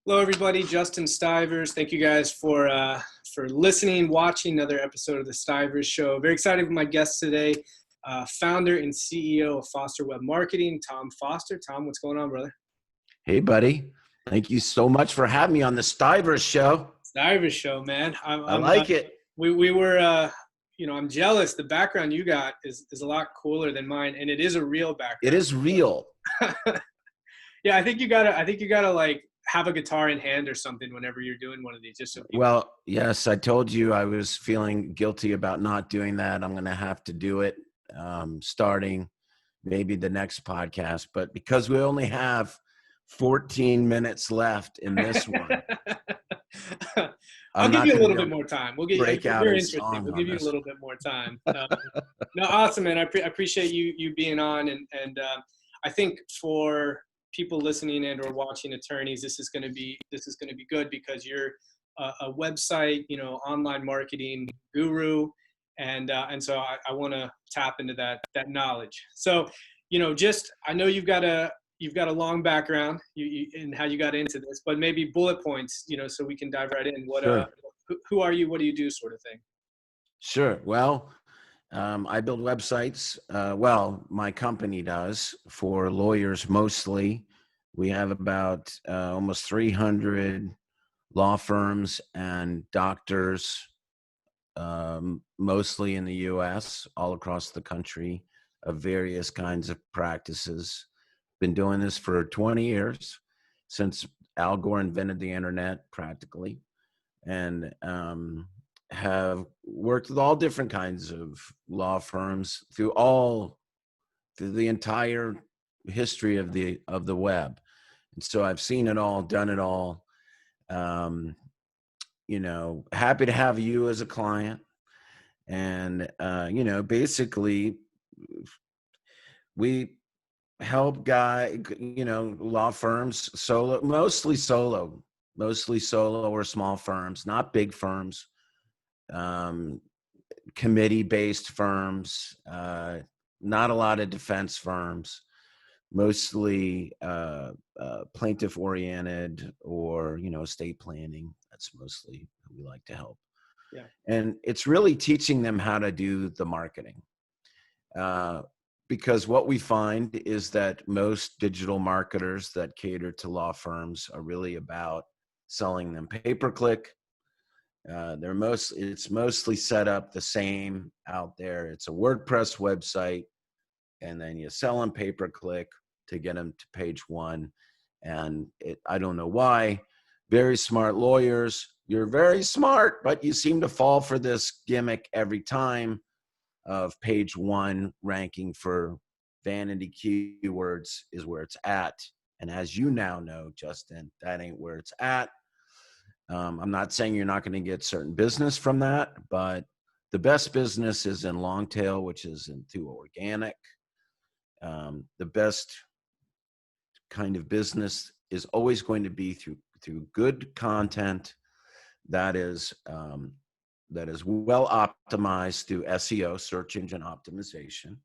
Hello, everybody. Justin Stivers. Thank you guys for listening, watching another episode of the Stivers Show. Very excited with my guest today, founder and CEO of Foster Web Marketing, Tom Foster. Tom, what's going on, brother? Hey, buddy. Thank you so much for having me on the Stivers Show. Stivers Show, man. I like it. We were, I'm jealous. The background you got is a lot cooler than mine, and it is a real background. It is real. Yeah, I think you gotta like have a guitar in hand or something whenever you're doing one of these. Just so people. Well, yes, I told you I was feeling guilty about not doing that. I'm going to have to do it starting maybe the next podcast. But because we only have 14 minutes left in this one, I'll give you a little bit more time. We'll get break out you're a interesting. song We'll on give you a this. little bit more time. No, awesome, man. I appreciate you being on, and I think for people listening and or watching attorneys, this is going to be good because you're a website, online marketing guru, and so I want to tap into that knowledge. So, I know you've got a long background in how you got into this, but maybe bullet points, so we can dive right in. Sure. Who are you? What do you do, sort of thing? Sure. Well, I build websites. My company does for lawyers mostly. We have about almost 300 law firms and doctors, mostly in the U.S., all across the country, of various kinds of practices. Been doing this for 20 years, since Al Gore invented the internet, practically, and have worked with all different kinds of law firms through the entire history of the web. And so I've seen it all, done it all. Happy to have you as a client. And, basically we help law firms mostly solo or small firms, not big firms, committee-based firms, not a lot of defense firms, mostly plaintiff-oriented or, estate planning. That's mostly who we like to help. Yeah. And it's really teaching them how to do the marketing. Because what we find is that most digital marketers that cater to law firms are really about selling them pay-per-click. It's mostly set up the same out there. It's a WordPress website, and then you sell them pay-per-click to get them to page one. And I don't know why. Very smart lawyers, you're very smart, but you seem to fall for this gimmick every time of page one ranking for vanity keywords is where it's at. And as you now know, Justin, that ain't where it's at. I'm not saying you're not going to get certain business from that, but the best business is in long tail, which is through organic. The best kind of business is always going to be through good content that is well optimized through SEO, search engine optimization.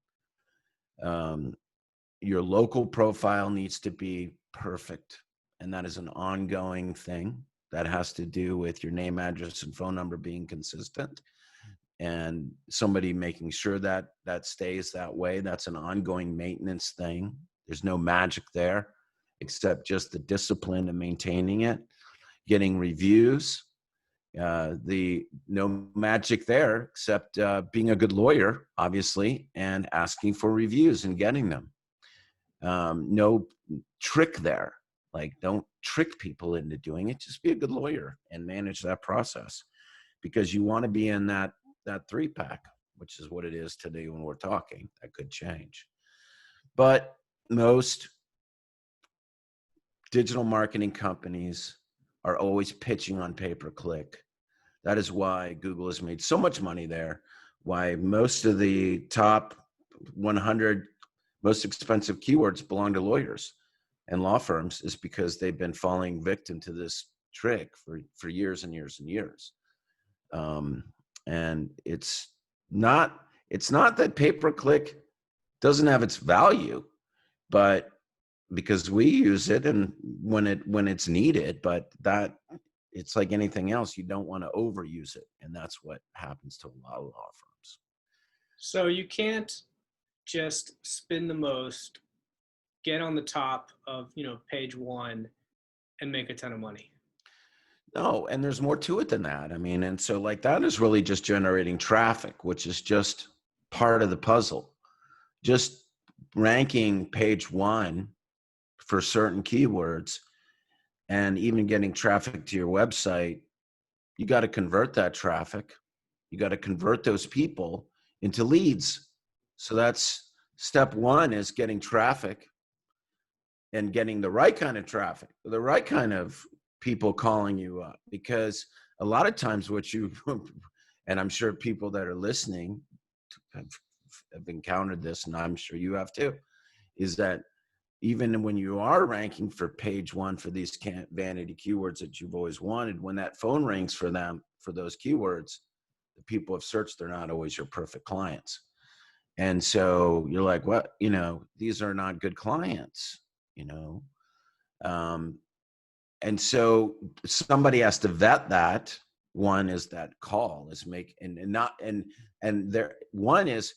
Your local profile needs to be perfect, and that is an ongoing thing that has to do with your name, address, and phone number being consistent, and somebody making sure that stays that way. That's an ongoing maintenance thing. There's no magic there except just the discipline of maintaining it, getting reviews. No magic there except being a good lawyer, obviously, and asking for reviews and getting them. No trick there. Like, don't trick people into doing it. Just be a good lawyer and manage that process, because you want to be in that 3-pack, which is what it is today when we're talking. That could change. But most digital marketing companies are always pitching on pay-per-click. That is why Google has made so much money there, why most of the top 100 most expensive keywords belong to lawyers and law firms, is because they've been falling victim to this trick for years and years and years. And it's not that pay-per-click doesn't have its value, but because we use it and when it's needed, but that it's like anything else, you don't want to overuse it, and that's what happens to a lot of law firms. So you can't just spin the most, get on the top of, page one and make a ton of money. No, and there's more to it than that. I mean, and so like that is really just generating traffic, which is just part of the puzzle. Just ranking page one for certain keywords and even getting traffic to your website, you got to convert that traffic. You got to convert those people into leads. So that's step one, is getting traffic and getting the right kind of traffic, the right kind of people calling you up. Because a lot of times what you, and I'm sure people that are listening have encountered this, and I'm sure you have too, is that even when you are ranking for page one for these vanity keywords that you've always wanted, when that phone rings for them, for those keywords, the people have searched, they're not always your perfect clients. And so you're like, what, these are not good clients, um, and so somebody has to vet that. One is that call is make, and not, and there, one is,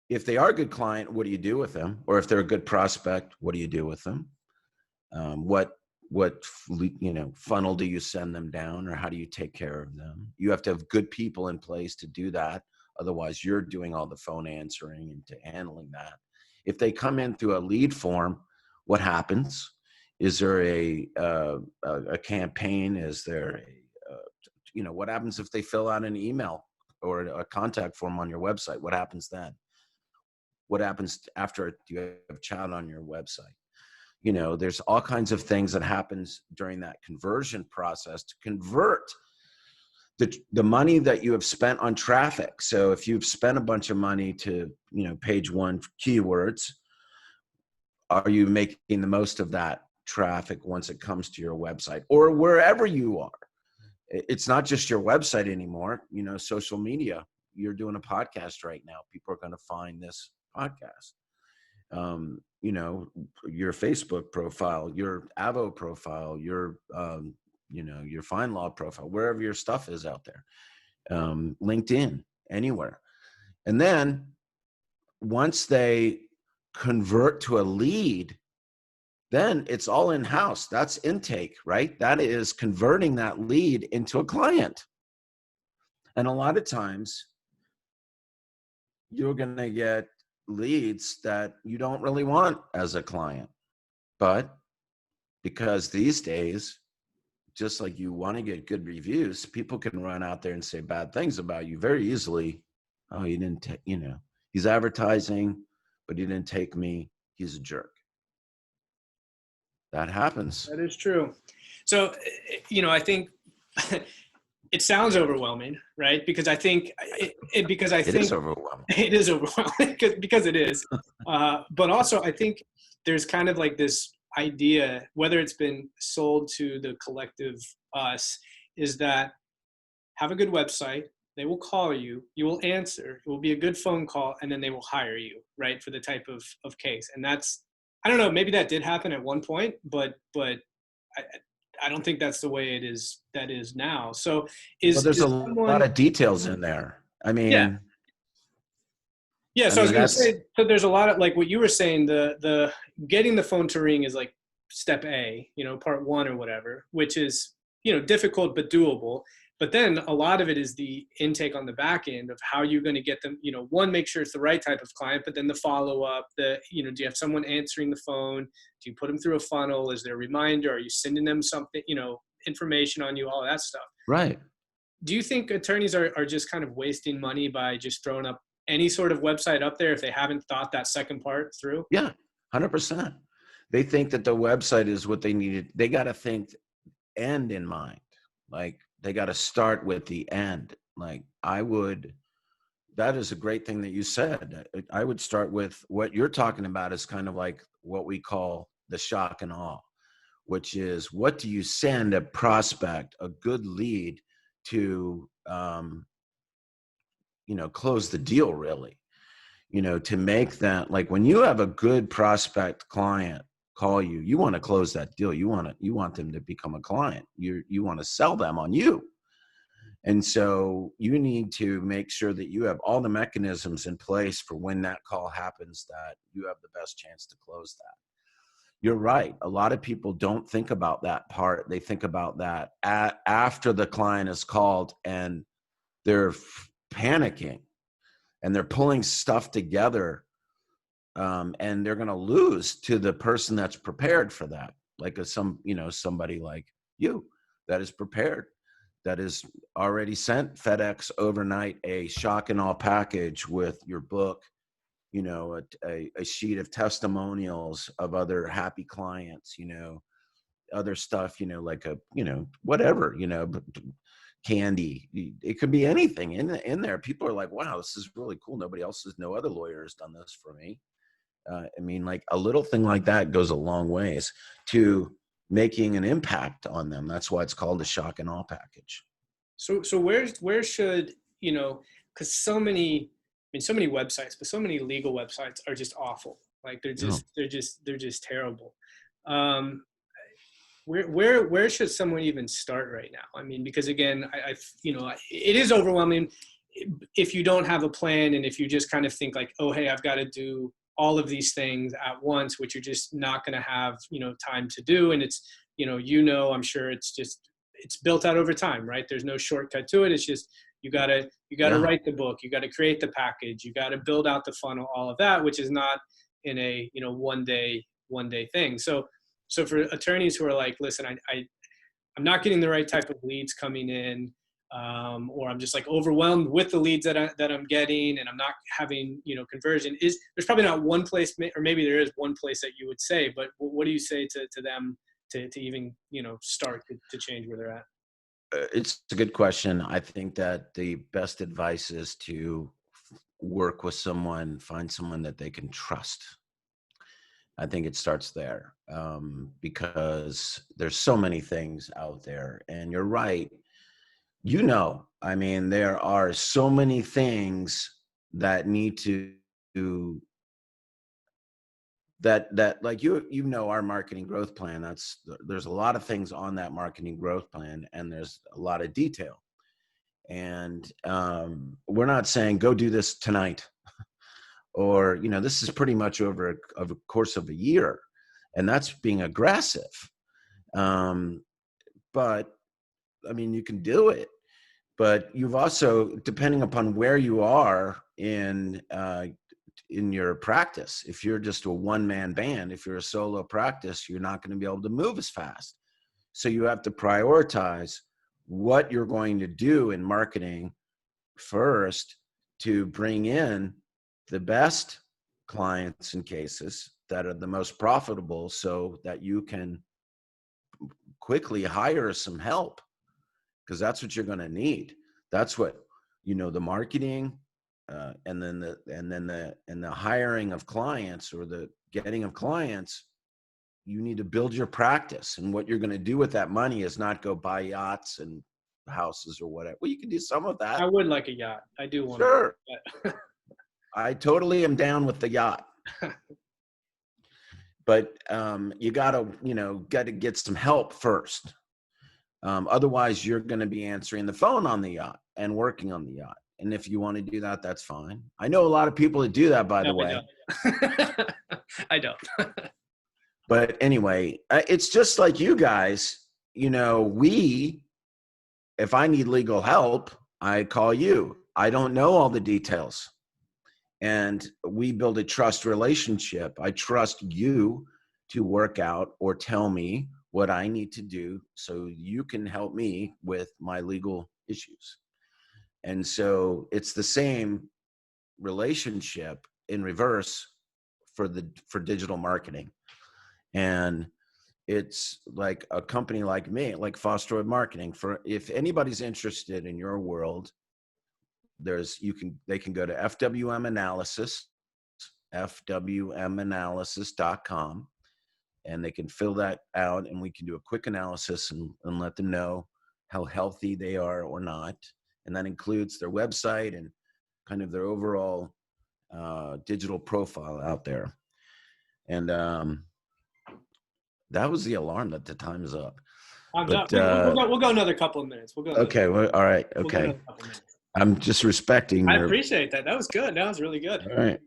if they are a good client, what do you do with them? Or if they're a good prospect, what do you do with them? What funnel do you send them down, or how do you take care of them? You have to have good people in place to do that. Otherwise, you're doing all the phone answering and to handling that. If they come in through a lead form, what happens? Is there a campaign? Is there what happens if they fill out an email or a contact form on your website? What happens then? What happens after you have chat on your website? There's all kinds of things that happens during that conversion process to convert the money that you have spent on traffic. So if you've spent a bunch of money to, page one keywords, are you making the most of that traffic once it comes to your website or wherever you are? It's not just your website anymore, social media. You're doing a podcast right now. People are going to find this podcast. Your Facebook profile, your Avo profile, your FindLaw profile, wherever your stuff is out there, LinkedIn, anywhere. And then once they convert to a lead, then it's all in-house. That's intake, right? That is converting that lead into a client. And a lot of times you're going to get leads that you don't really want as a client. But because these days, just like you want to get good reviews, people can run out there and say bad things about you very easily. Oh, he didn't he's advertising, but he didn't take me. He's a jerk. That happens. That is true. So, I think it sounds overwhelming, right? Because I think it is overwhelming. It is overwhelming because it is. But also, I think there's kind of like this idea, whether it's been sold to the collective us, is that have a good website. They will call you. You will answer. It will be a good phone call, and then they will hire you, right, for the type of case. And that's, I don't know, maybe that did happen at one point, but I don't think that's the way it is. That is now. So there's a lot of details in there. I mean, yeah. So I was going to say, so there's a lot of, like what you were saying, the getting the phone to ring is like step A, part one or whatever, which is, difficult but doable. But then a lot of it is the intake on the back end of how you're going to get them, one, make sure it's the right type of client, but then the follow-up, do you have someone answering the phone? Do you put them through a funnel? Is there a reminder? Are you sending them something, information on you, all that stuff? Right. Do you think attorneys are just kind of wasting money by just throwing up any sort of website up there if they haven't thought that second part through? Yeah, 100%. They think that the website is what they needed. They got to think end in mind. Like they got to start with the end. Like that is a great thing that you said. I would start with what you're talking about is kind of like what we call the shock and awe, which is what do you send a prospect, a good lead to, close the deal really, to make that, like when you have a good prospect client, call you, you want to close that deal. You want them to become a client. You want to sell them on you. And so you need to make sure that you have all the mechanisms in place for when that call happens, that you have the best chance to close that. You're right. A lot of people don't think about that part. They think about that after the client is called, and they're panicking and they're pulling stuff together, and they're going to lose to the person that's prepared for that. Like somebody like you that is prepared, that is already sent FedEx overnight a shock and awe package with your book, a sheet of testimonials of other happy clients, other stuff, like whatever, candy. It could be anything in there. People are like, wow, this is really cool. No other lawyer has done this for me. I mean, like a little thing like that goes a long ways to making an impact on them. That's why it's called a shock and awe package. So where should, because so many websites, but so many legal websites are just awful. Like they're just terrible. Where should someone even start right now? I mean, because again, it is overwhelming if you don't have a plan, and if you just kind of think like, oh, hey, I've got to do all of these things at once, which you're just not going to have, time to do. And it's, I'm sure it's built out over time, right? There's no shortcut to it. It's just, you gotta write the book, you gotta create the package, you gotta build out the funnel, all of that, which is not in a, one day thing. So for attorneys who are like, listen, I'm not getting the right type of leads coming in, or I'm just like overwhelmed with the leads that I'm getting, and I'm not having, conversion. There's probably not one place, or maybe there is one place that you would say, but what do you say to them to even, start to change where they're at? It's a good question. I think that the best advice is to work with someone, find someone that they can trust. I think it starts there, because there's so many things out there, and you're right. I mean, there are so many things that need to that like our marketing growth plan. There's a lot of things on that marketing growth plan, and there's a lot of detail. And we're not saying go do this tonight, or this is pretty much over a course of a year, and that's being aggressive. But I mean, you can do it, but you've also, depending upon where you are in your practice, if you're just a one-man band, if you're a solo practice, you're not going to be able to move as fast. So you have to prioritize what you're going to do in marketing first to bring in the best clients and cases that are the most profitable, so that you can quickly hire some help, because that's what you're going to need. That's what, the marketing, and then the hiring of clients, or the getting of clients. You need to build your practice, and what you're going to do with that money is not go buy yachts and houses or whatever. Well, you can do some of that. I would like a yacht. I do want Sure. to. I totally am down with the yacht. But you gotta get some help first. Otherwise, you're going to be answering the phone on the yacht and working on the yacht. And if you want to do that, that's fine. I know a lot of people that do that, by the way. I don't. But anyway, it's just like you guys. If I need legal help, I call you. I don't know all the details. And we build a trust relationship. I trust you to work out or tell me what I need to do so you can help me with my legal issues. And so it's the same relationship in reverse for digital marketing. And it's like a company like me, like Fosterwood Marketing. If anybody's interested in your world, they can go to FWM Analysis, fwmanalysis.com, and they can fill that out, and we can do a quick analysis and let them know how healthy they are or not. And that includes their website and kind of their overall digital profile out there. And That was the alarm that the time is up. Time's up. But We'll go another couple of minutes. okay, well, all right, We'll go okay. another couple of minutes. I'm just respecting I your. appreciate that. That was good. That was really good. All right.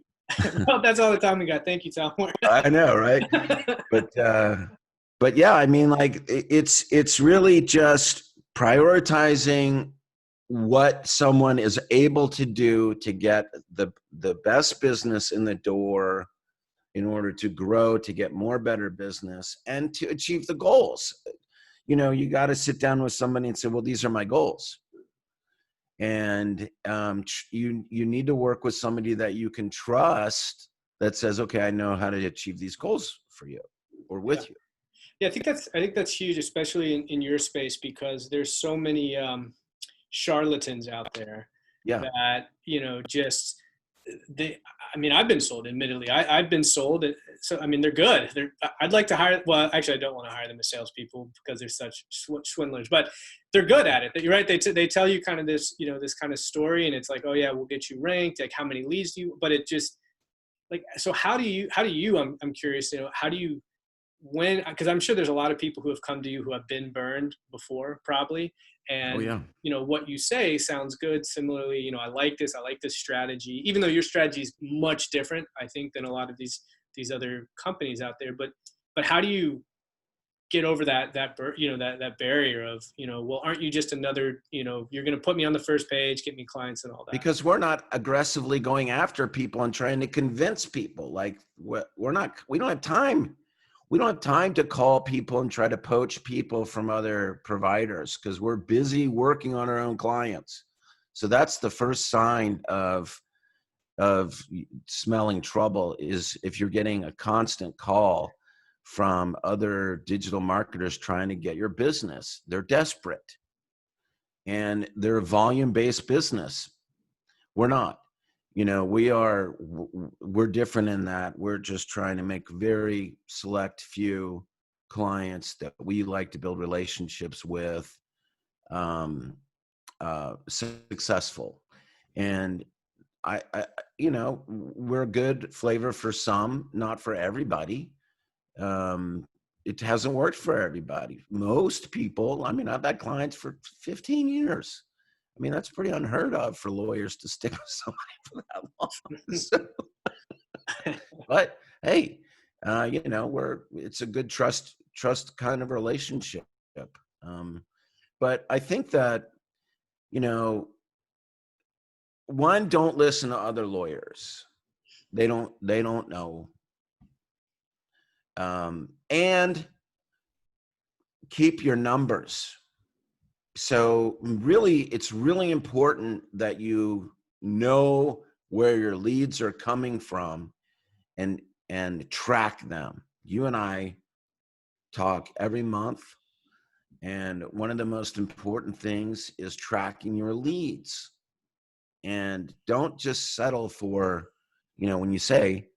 Well, that's all the time we got. Thank you, Tom. I know, right? But yeah, I mean, like it's really just prioritizing what someone is able to do to get the best business in the door in order to grow, to get more better business, and to achieve the goals. You know, you got to sit down with somebody and say, well, these are my goals. And you need to work with somebody that you can trust that says, okay, I know how to achieve these goals for you or with you. Yeah, I think that's huge, especially in your space, because there's so many charlatans out there Yeah. that, you know, just they, I mean, I've been sold, admittedly. I've been sold. So, I mean, they're good. I'd like to hire, well, actually, I don't want to hire them as salespeople because they're such swindlers, but they're good at it. You're right. They tell you kind of this, you know, this kind of story, and it's like, oh yeah, we'll get you ranked. Like, how many leads do you, but it just like, so how do you, I'm curious, you know, how do you, because I'm sure there's a lot of people who have come to you who have been burned before, probably. Oh And, yeah. you know, what you say sounds good. Similarly, you know, I like this strategy, even though your strategy is much different, I think, than a lot of these other companies out there. But how do you get over you know, that barrier of, you know, well, aren't you just another, you know, you're going to put me on the first page, get me clients and all that? Because we're not aggressively going after people and trying to convince people. Like we don't have time. We don't have time to call people and try to poach people from other providers because we're busy working on our own clients. So that's the first sign of smelling trouble, is if you're getting a constant call from other digital marketers trying to get your business. They're desperate and they're a volume-based business. We're not. You know, we're different in that we're just trying to make very select few clients that we like to build relationships with successful. And I, you know, we're a good flavor for some, not for everybody. It hasn't worked for everybody. Most people, I mean, I've had clients for 15 years. I mean, that's pretty unheard of for lawyers to stick with somebody for that long. But hey, you know, it's a good trust kind of relationship. But I think that, you know, one, don't listen to other lawyers. They don't know. And keep your numbers. So really, it's really important that you know where your leads are coming from and track them. You and I talk every month, and one of the most important things is tracking your leads. And don't just settle for, you know, when you say,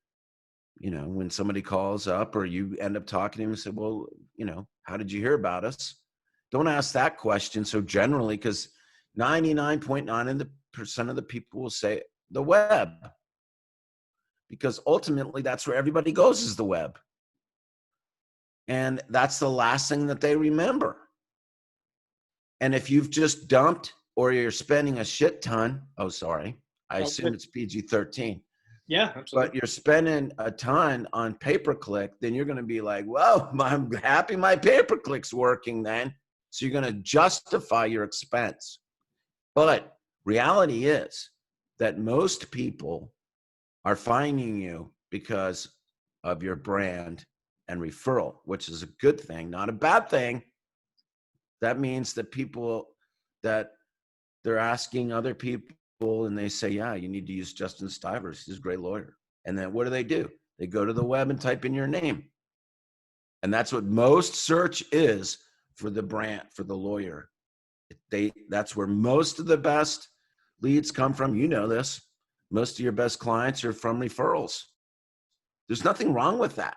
you know, when somebody calls up or you end up talking to him and say, well, you know, how did you hear about us? Don't ask that question so generally, because 99.9% of the people will say the web, because ultimately that's where everybody goes, is the web. And that's the last thing that they remember. And if you've just dumped or you're spending a shit ton, oh, sorry, I assume it's PG-13. Yeah, absolutely. But you're spending a ton on pay-per-click, then you're going to be like, well, I'm happy my pay-per-click's working then. So you're going to justify your expense. But reality is that most people are finding you because of your brand and referral, which is a good thing, not a bad thing. That means that that they're asking other people and they say, yeah, you need to use Justin Stivers. He's a great lawyer. And then what do? They go to the web and type in your name. And that's what most search is for the brand, for the lawyer. That's where most of the best leads come from. You know this. Most of your best clients are from referrals. There's nothing wrong with that.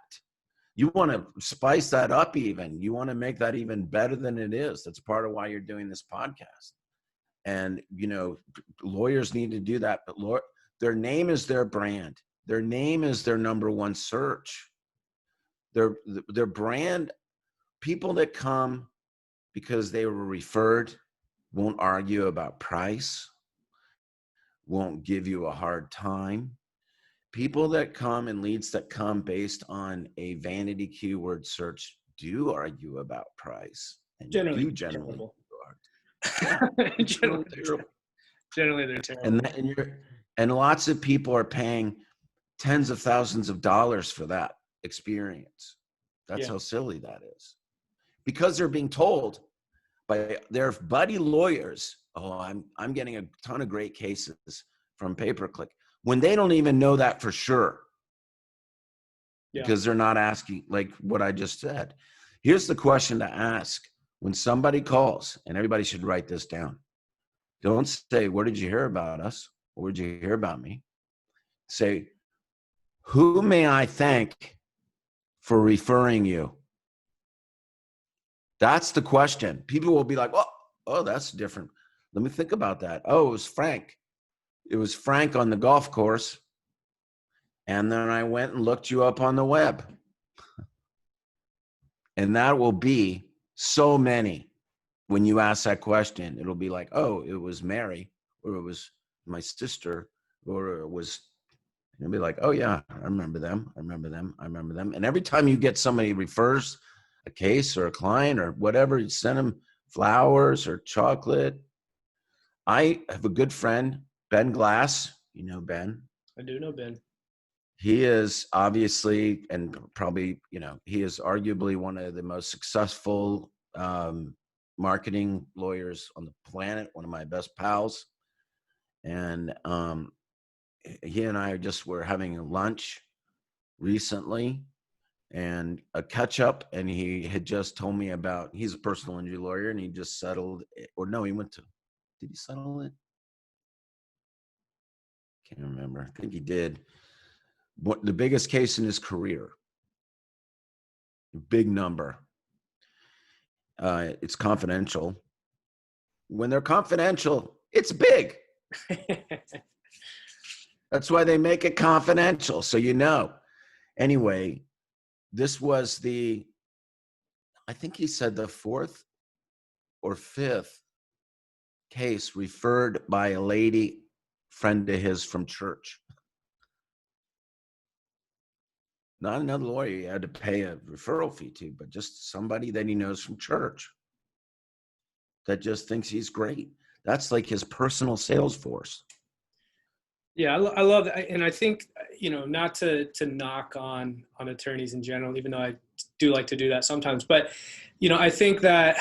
You want to spice that up even. You want to make that even better than it is. That's part of why you're doing this podcast. And, you know, lawyers need to do that. But their name is their brand. Their name is their number one search. Their brand people that come because they were referred won't argue about price, won't give you a hard time. People that come and leads that come based on a vanity keyword search do argue about price and Generally do generally. terrible. Yeah, it's generally, really terrible. generally they're terrible. And lots of people are paying tens of thousands of dollars for that experience. That's Yeah. how silly that is. Because they're being told by their buddy lawyers, oh, I'm getting a ton of great cases from pay-per-click, when they don't even know that for sure. Yeah. Because they're not asking, like what I just said. Here's the question to ask when somebody calls, and everybody should write this down. Don't say, where did you hear about us? Or where did you hear about me? Say, who may I thank for referring you? That's the question. People will be like, oh, that's different. Let me think about that. Oh, it was Frank. It was Frank on the golf course. And then I went and looked you up on the web. And that will be so many. When you ask that question, it'll be like, oh, it was Mary, or it was my sister, or it was, and it'll be like, oh yeah, I remember them. I remember them. I remember them. And every time you get somebody refers a case or a client or whatever, you send them flowers or chocolate. I have a good friend, Ben Glass. You know Ben. I do know Ben. He is obviously, and probably, he is arguably one of the most successful marketing lawyers on the planet, one of my best pals. And he and I just were having lunch recently and a catch up, and he had just told me about, he's a personal injury lawyer, and he just settled, or no, he went to, did he settle it? Can't remember. I think he did. What the biggest case in his career, big number. It's confidential. When they're confidential, it's big. That's why they make it confidential, so you know. Anyway, this was I think he said the fourth or fifth case referred by a lady friend of his from church. Not another lawyer he had to pay a referral fee to, but just somebody that he knows from church that just thinks he's great. That's like his personal sales force. Yeah, I love that, and I think not to knock on attorneys in general, even though I do like to do that sometimes. But I think that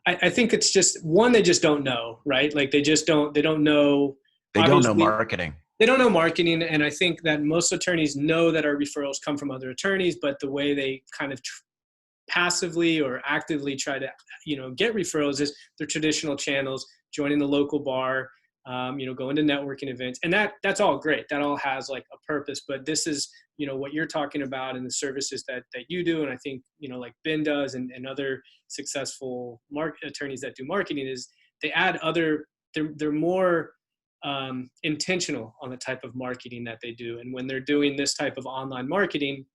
I think it's just one, they just don't know, right? Like they don't know. They don't know marketing. They don't know marketing, and I think that most attorneys know that our referrals come from other attorneys, but the way they kind of passively or actively try to get referrals is their traditional channels, joining the local bar, going to networking events, and that's all great. That all has like a purpose, but this is what you're talking about and the services that you do, and I think like Ben does and other successful attorneys that do marketing, is they add they're more intentional on the type of marketing that they do. And when they're doing this type of online marketing,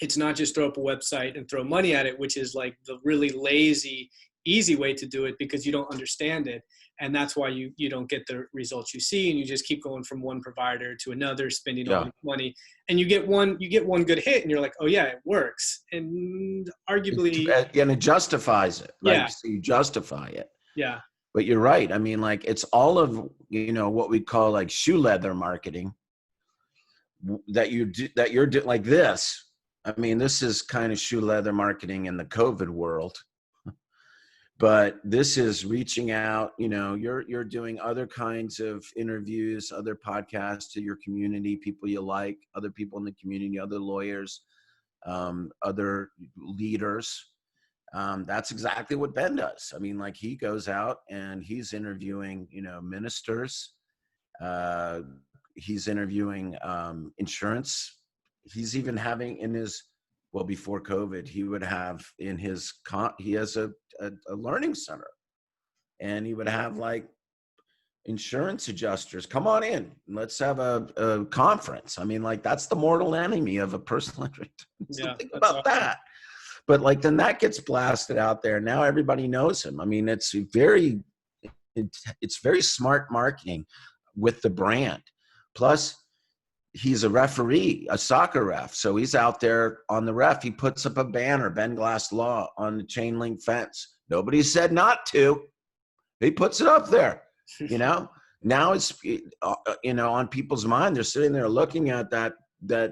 it's not just throw up a website and throw money at it, which is like the really lazy, easy way to do it because you don't understand it. And that's why you don't get the results you see, and you just keep going from one provider to another, spending all this money, and you get one good hit, and you're like, oh yeah, it works, and arguably, and it justifies it, right? Yeah. So you justify it. Yeah. But you're right. I mean, like it's all of what we call like shoe leather marketing that you're like this. I mean, this is kind of shoe leather marketing in the COVID world. But this is reaching out, you're doing other kinds of interviews, other podcasts to your community, people you like, other people in the community, other lawyers, other leaders. That's exactly what Ben does. I mean, like he goes out and he's interviewing, ministers. He's interviewing insurance. He's even having in his, well, before COVID, he would have in his, he has a learning center, and he would have like insurance adjusters come on in, let's have a conference. I mean, like that's the mortal enemy of a personal injury. Yeah, Think about that. But like then that gets blasted out there. Now everybody knows him. I mean, it's very smart marketing with the brand. Plus, he's a referee, a soccer ref. So he's out there on the ref. He puts up a banner, Ben Glass Law, on the chain link fence. Nobody said not to. He puts it up there, you know. Now it's on people's mind. They're sitting there looking at that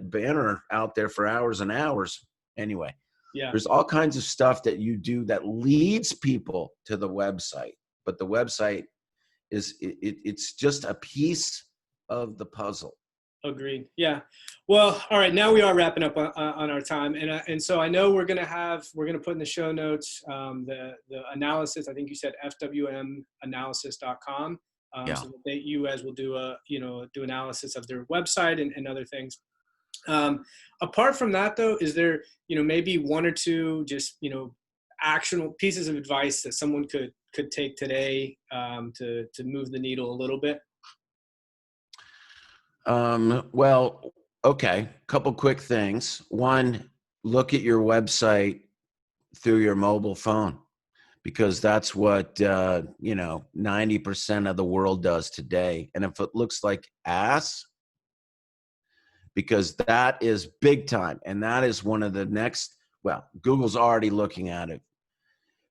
banner out there for hours and hours. Anyway, Yeah. there's all kinds of stuff that you do that leads people to the website, but the website it's just a piece of the puzzle. Agreed. Yeah. Well, all right. Now we are wrapping up on our time, and so I know we're gonna put in the show notes the analysis. I think you said fwmanalysis.com. Yeah. So that you guys will do do analysis of their website and other things. Apart from that, though, is there maybe one or two just actionable pieces of advice that someone could take today to move the needle a little bit? Well, okay. Couple quick things. One, look at your website through your mobile phone, because that's what 90% of the world does today. And if it looks like ass, because that is big time, and that is one of the next. Well, Google's already looking at it.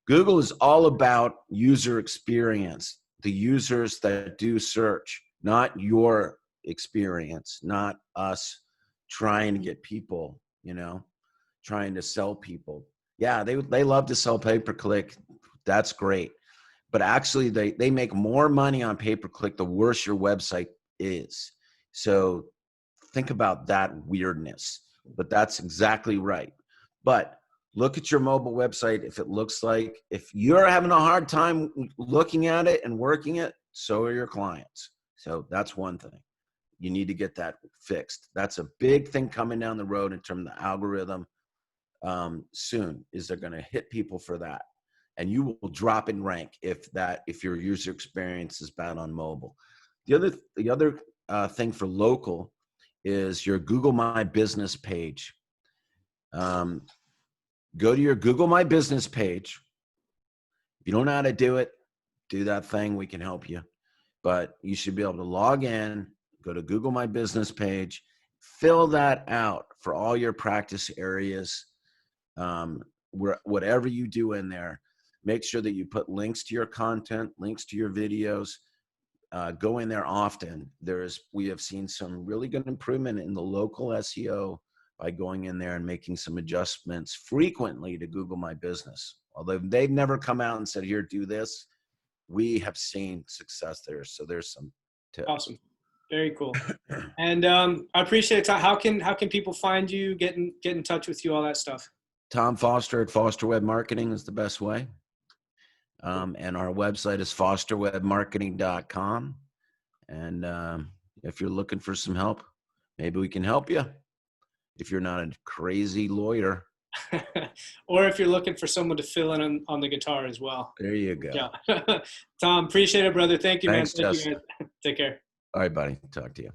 Google is all about user experience, the users that do search, not your experience, not us trying to get people, trying to sell people. Yeah, they love to sell pay-per-click. That's great. But actually they make more money on pay-per-click the worse your website is. So think about that weirdness. But that's exactly right. But look at your mobile website. If you're having a hard time looking at it and working it, so are your clients. So that's one thing. You need to get that fixed. That's a big thing coming down the road in terms of the algorithm. Soon is they're going to hit people for that, and you will drop in rank if your user experience is bad on mobile. The other thing for local is your Google My Business page. Go to your Google My Business page. If you don't know how to do it, do that thing. We can help you. But you should be able to log in, go to Google My Business page, fill that out for all your practice areas, whatever you do in there. Make sure that you put links to your content, links to your videos. Go in there often. We have seen some really good improvement in the local SEO by going in there and making some adjustments frequently to Google My Business. Although they've never come out and said, here, do this, we have seen success there. So there's some tips. Awesome. Very cool. And I appreciate it. How can people find you, get in touch with you, all that stuff? Tom Foster at Foster Web Marketing is the best way. And our website is fosterwebmarketing.com. And if you're looking for some help, maybe we can help you. If you're not a crazy lawyer. Or if you're looking for someone to fill in on the guitar as well. There you go. Yeah. Tom, appreciate it, brother. Thank you, Thanks, man. Thank Justin. you, guys. Take care. All right, buddy. Talk to you.